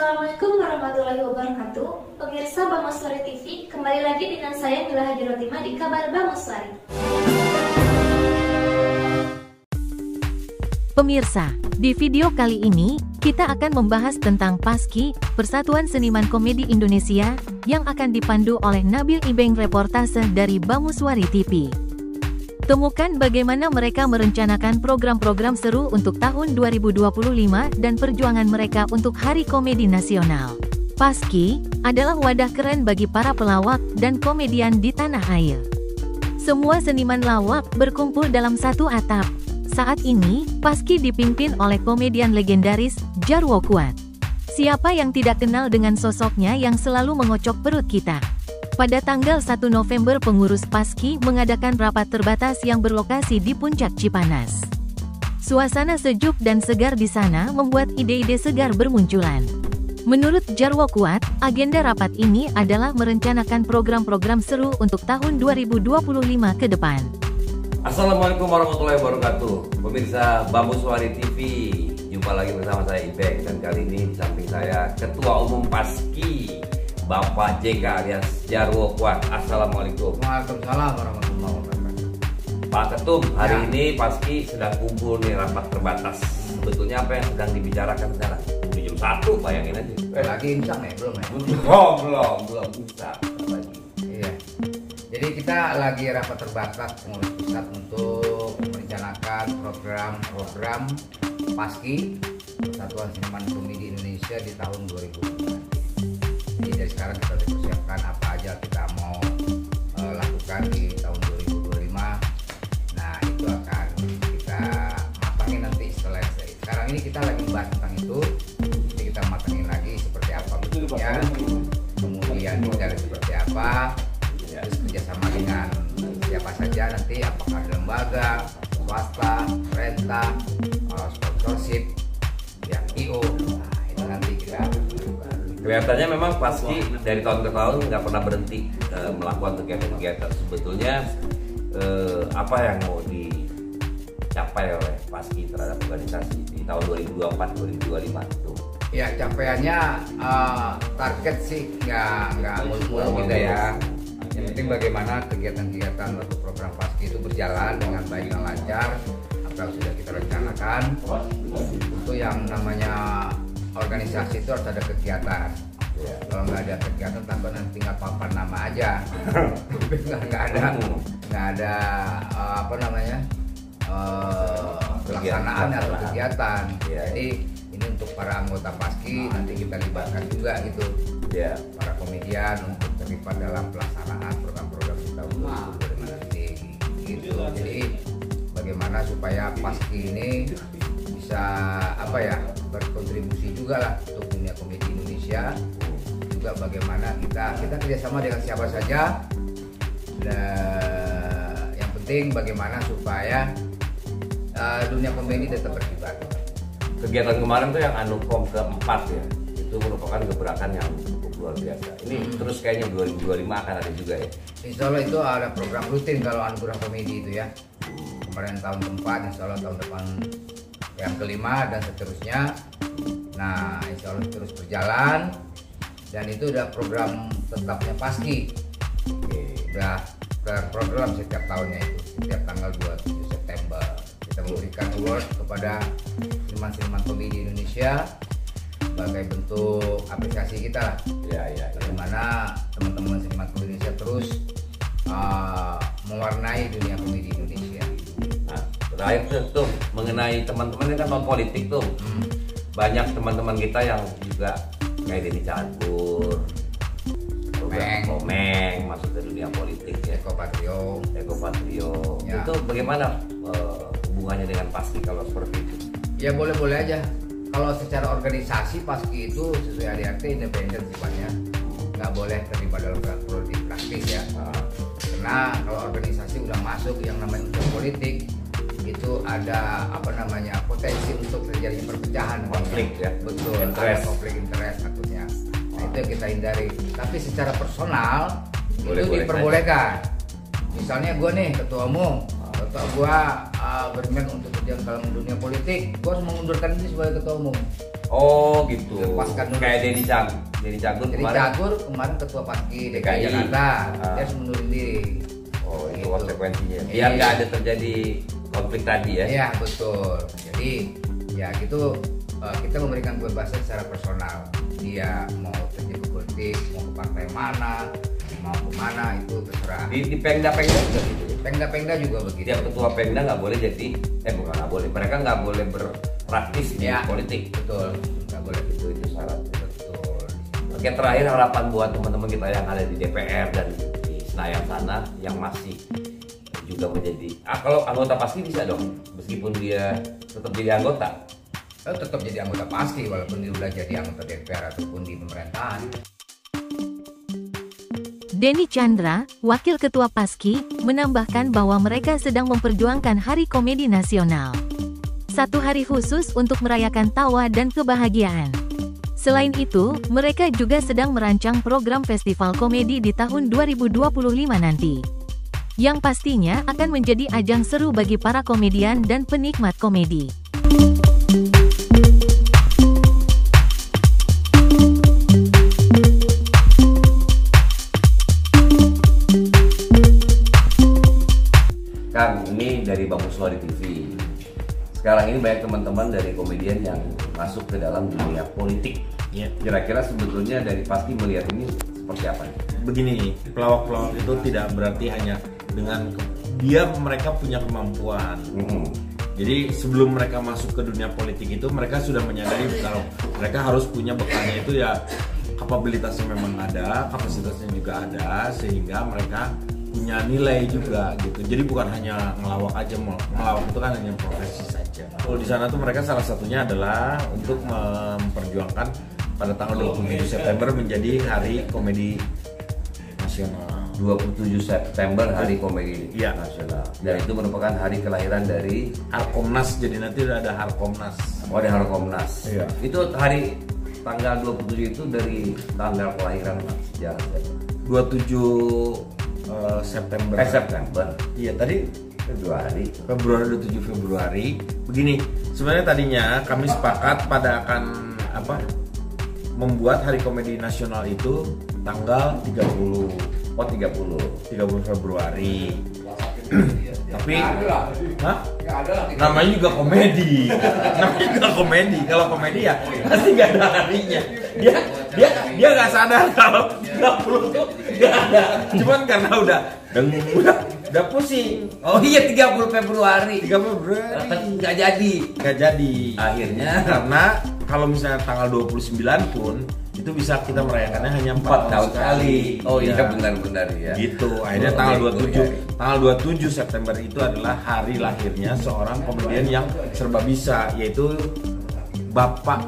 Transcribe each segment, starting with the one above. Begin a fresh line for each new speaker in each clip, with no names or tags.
Assalamualaikum warahmatullahi wabarakatuh. Pemirsa Bangoswari TV, kembali lagi dengan saya Mila Hajirotima di Kabar Bangoswari.
Pemirsa, di video kali ini, kita akan membahas tentang PASKI, Persatuan Seniman Komedi Indonesia, yang akan dipandu oleh Nabil Ibeng, reportase dari Bangoswari TV. Temukan bagaimana mereka merencanakan program-program seru untuk tahun 2025 dan perjuangan mereka untuk Hari Komedi Nasional. PASKI adalah wadah keren bagi para pelawak dan komedian di tanah air. Semua seniman lawak berkumpul dalam satu atap. Saat ini, PASKI dipimpin oleh komedian legendaris, Jarwo Kuat. Siapa yang tidak kenal dengan sosoknya yang selalu mengocok perut kita? Pada tanggal 1 November pengurus PASKI mengadakan rapat terbatas yang berlokasi di Puncak Cipanas. Suasana sejuk dan segar di sana membuat ide-ide segar bermunculan. Menurut Jarwo Kuat, agenda rapat ini adalah merencanakan program-program seru untuk tahun 2025 ke depan.
Assalamualaikum warahmatullahi wabarakatuh. Pemirsa Bangoswari TV, jumpa lagi bersama saya Ibeng, dan kali ini di samping saya Ketua Umum PASKI, Bapak JK alias Jarwo Kuat. Assalamualaikum.
Waalaikumsalam warahmatullahi wabarakatuh.
Pak Ketum, hari ini PASKI sedang kumpul nih, rapat terbatas. Sebetulnya apa yang sedang dibicarakan sekarang? Jam 1, bayangin aja.
Lagi insang ya? Belum ya?
Belum insang lagi.
Iya. Jadi kita lagi rapat terbatas pengurus pusat untuk merencanakan program PASKI, Persatuan Seniman Komedi Indonesia di tahun 2025. Jadi dari sekarang kita sudah persiapkan apa aja kita mau lakukan di tahun 2025. Nah, itu akan kita matangin nanti setelah sekarang ini kita lagi membahas tentang itu. Jadi kita matangin lagi seperti apa bentuknya, kemudian bicara seperti apa, terus kerjasama dengan siapa saja nanti, apakah ada lembaga, swasta, pemerintah, sponsorship, ya IO. Nah, itu nanti kita
Kelihatannya memang PASKI dari tahun ke tahun nggak pernah berhenti melakukan kegiatan-kegiatan. Sebetulnya apa yang mau dicapai oleh PASKI terhadap organisasi di tahun 2024-2025 itu?
Ya, capaiannya target sih nggak muluk-muluk gitu ya. Yang penting bagaimana kegiatan-kegiatan atau program PASKI itu berjalan dengan baik dan lancar, apa yang sudah kita rencanakan. Untuk yang namanya organisasi itu harus ada kegiatan. Kalau nggak ada kegiatan, tambah nanti tinggal papan nama aja. nggak ada pelaksanaan atau kegiatan. Jadi ini untuk para anggota PASKI nanti kita libatkan juga gitu. Para komedian untuk terlibat dalam pelaksanaan program-program kita untuk nanti gitu. Jadi bagaimana supaya PASKI ini bisa berkontribusi juga lah untuk dunia komedi Indonesia, juga bagaimana kita kerjasama dengan siapa saja. Yang penting bagaimana supaya dunia komedi tetap berkibar.
Kegiatan kemarin tuh yang Anukom keempat ya, itu merupakan gebrakan yang cukup luar biasa. Ini terus kayaknya 2025 akan ada juga ya.
Insya Allah itu ada program rutin kalau Anugerah Komedi itu ya. Kemarin tahun keempat, insya Allah tahun depan yang kelima dan seterusnya. Nah, insya Allah terus berjalan, dan itu udah program tetapnya PASKI. Udah terprogram setiap tahunnya itu, setiap tanggal 27 September kita memberikan award kepada seniman-seniman komedi Indonesia sebagai bentuk apresiasi kita lah. Bagaimana teman-teman seniman komedi Indonesia terus mewarnai dunia komedi Indonesia.
Terakhir tuh mengenai teman-teman ini kan non politik tuh, banyak teman-teman kita yang juga kayak Denny Cagur, Komeng masuk ke dunia politik ya. Eko Patrio. Ya. Itu bagaimana hubungannya dengan PASKI kalau seperti itu?
Ya boleh-boleh aja. Kalau secara organisasi PASKI itu sesuai ADRT independen sifatnya, nggak boleh terlibat dalam politik praktis ya. Karena kalau organisasi udah masuk yang namanya unsur politik, itu ada potensi untuk terjadinya perpecahan,
konflik ya.
Betul, ada konflik interest takutnya. Nah, itu yang kita hindari. Tapi secara personal itu diperbolehkan. Misalnya gue nih ketua umum, ketua gue berniat untuk berjalan dalam dunia politik, gue harus mengundurkan diri sebagai ketua umum.
Oh gitu.
Lepaskan dulu.
Kayak Denny Cagur
kemarin ketua Paski DKI Jakarta, dia harus mundurin diri.
Oh itu konsekuensinya. Biar nggak ada terjadi konflik tadi ya.
Iya betul. Jadi ya gitu, kita memberikan kebebasan secara personal. Dia mau terjun ke politik, mau ke partai mana, mau kemana itu terserah.
Di Pengda-Pengda juga gitu.
Pengda juga begitu.
Tiap ketua Pengda nggak boleh jadi, bukan nggak boleh. Mereka nggak boleh berpraktis di politik.
Betul. Nggak boleh
Itu syaratnya. Betul. Oke, terakhir harapan buat teman-teman kita yang ada di DPR dan di Senayan sana yang masih juga menjadi kalau anggota Paski bisa dong, meskipun dia tetap jadi anggota.
Tetap jadi anggota Paski walaupun dia udah jadi anggota DPR ataupun di pemerintahan.
Denny Chandra, Wakil Ketua Paski, menambahkan bahwa mereka sedang memperjuangkan Hari Komedi Nasional. Satu hari khusus untuk merayakan tawa dan kebahagiaan. Selain itu, mereka juga sedang merancang program festival komedi di tahun 2025 nanti. Yang pastinya akan menjadi ajang seru bagi para komedian dan penikmat komedi.
Kang, ini dari Bamuswari TV. Sekarang ini banyak teman-teman dari komedian yang masuk ke dalam dunia politik.
Ya.
Kira-kira sebetulnya dari Paski melihat ini seperti apa?
Begini, pelawak-pelawak itu tidak berarti hanya dengan mereka punya kemampuan. Jadi sebelum mereka masuk ke dunia politik itu mereka sudah menyadari kalau mereka harus punya bekalnya itu ya kapabilitasnya memang ada, kapasitasnya juga ada sehingga mereka punya nilai juga gitu. Jadi bukan hanya ngelawak aja, ngelawak itu kan hanya profesi saja. Kalau di sana tuh mereka salah satunya adalah untuk memperjuangkan pada tanggal 27 September menjadi Hari Komedi Nasional.
27 September Hari Komedi Nasional. Dan itu merupakan hari kelahiran dari
Harkomnas. Jadi nanti ada Harkomnas.
Oh, ada Harkomnas.
Iya.
Itu hari tanggal 27 itu dari tanggal kelahiran sejarah
27 September.
September.
Iya, tadi
Februari
27 Februari. Begini, sebenarnya tadinya kami sepakat pada akan membuat Hari Komedi Nasional itu tanggal 30 Februari. Tapi namanya juga komedi. Kalau komedi ya pasti nggak ada harinya. Dia nggak sadar kalau 30 tuh nggak ada. Cuman karena udah pusing.
Oh iya, 30 Februari.
Nggak jadi.
Akhirnya
karena kalau misalnya tanggal 29 pun itu bisa kita merayakannya hanya 4
tahun sekali. Oh iya,
ya.
benar-benar ya.
Gitu. Akhirnya tanggal 27 September itu adalah hari lahirnya seorang komedian yang serba bisa, yaitu Bapak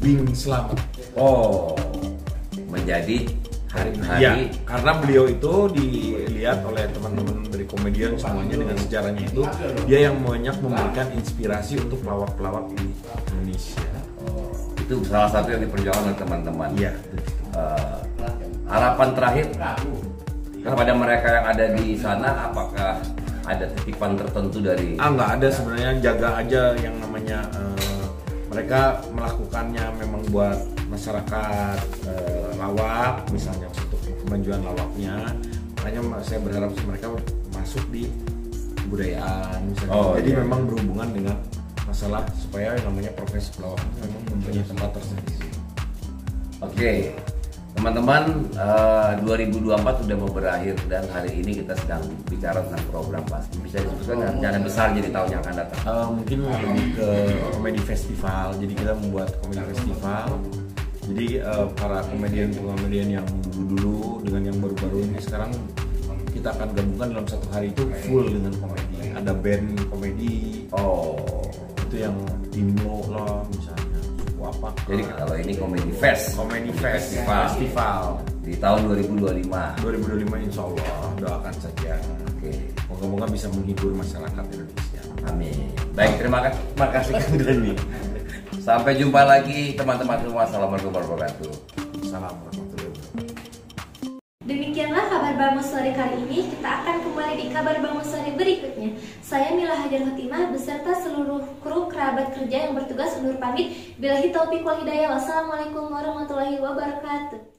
Bing Slamet.
Oh, menjadi hari
Ya, karena beliau itu dilihat oleh teman-teman dari komedian semuanya dengan sejarahnya itu dia yang banyak memberikan inspirasi untuk pelawak-pelawak di Indonesia.
Itu salah satu yang diperjuangkan oleh teman-teman.
Iya.
Harapan terakhir kepada mereka yang ada di sana, apakah ada titipan tertentu dari?
Nggak ada sebenarnya, jaga aja yang namanya mereka melakukannya memang buat masyarakat lawak, misalnya untuk kemajuan lawaknya. Makanya saya berharap mereka masuk di kebudayaan misalnya. Jadi memang berhubungan dengan masalah supaya yang namanya profesi pelawak memang mempunyai tempat tersendiri.
Oke, teman-teman, 2024 sudah mau berakhir dan hari ini kita sedang bicara tentang program Paski. Bisa disebutkan rencana besar jadi tahun yang akan datang?
Mungkin lebih ke komedi festival. Jadi kita membuat komedi festival. Jadi para komedian yang dulu dengan yang baru-baru ini sekarang kita akan gabungkan dalam satu hari itu full dengan komedi. Ada band komedi. Itu yang Timo lah misalnya. Apa?
Jadi kalau ini komedi festival di tahun 2025
insya Allah, doakan saja.
Oke.
Moga-moga bisa menghibur masyarakat Indonesia.
Amin. Baik, terima kasih Kang Denny. Sampai jumpa lagi teman-teman semua. Assalamualaikum warahmatullahi wabarakatuh.
Assalamualaikum warahmatullahi wabarakatuh.
Demikianlah kabar Bangun sore kali ini. Kita akan kembali di kabar Bangun sore berikutnya. Saya Mila Hajar Fatimah beserta seluruh kru kerabat kerja yang bertugas undur pamit. Billahi taufiq wal hidayah. Wassalamualaikum warahmatullahi wabarakatuh.